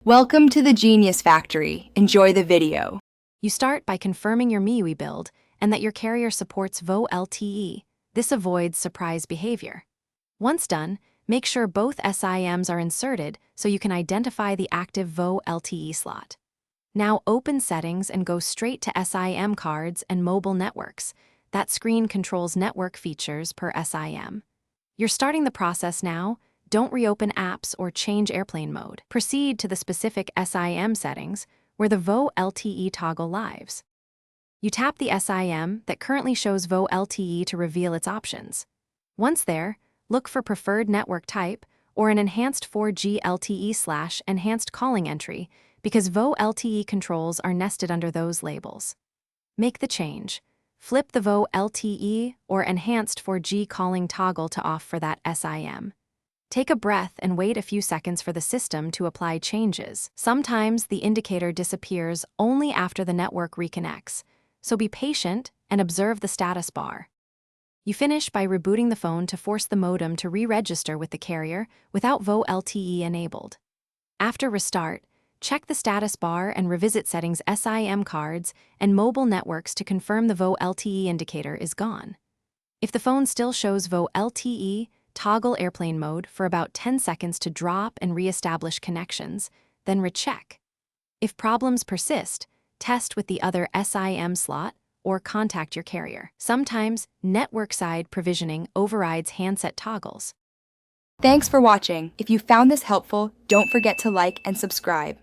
Welcome to the Genius Factory. Enjoy the video. You start by confirming your MIUI build and that your carrier supports Volte. This avoids surprise behavior. Once done, make sure both SIMs are inserted so you can identify the active Volte slot. Now open Settings and go straight to SIM cards and mobile networks. That screen controls network features per SIM. You're starting the process now. Don't reopen apps or change airplane mode. Proceed to the specific SIM settings where the Volte toggle lives. You tap the SIM that currently shows Volte to reveal its options. Once there, look for preferred network type or an enhanced 4G LTE/enhanced calling entry because Volte controls are nested under those labels. Make the change. Flip the Volte or enhanced 4G calling toggle to off for that SIM. Take a breath and wait a few seconds for the system to apply changes. Sometimes the indicator disappears only after the network reconnects, so be patient and observe the status bar. You finish by rebooting the phone to force the modem to re-register with the carrier without Volte enabled. After restart, check the status bar and revisit settings SIM cards and mobile networks to confirm the Volte indicator is gone. If the phone still shows Volte, toggle airplane mode for about 10 seconds to drop and re-establish connections, then recheck. If problems persist, test with the other SIM slot or contact your carrier. Sometimes, network-side provisioning overrides handset toggles. Thanks for watching. If you found this helpful, don't forget to like and subscribe.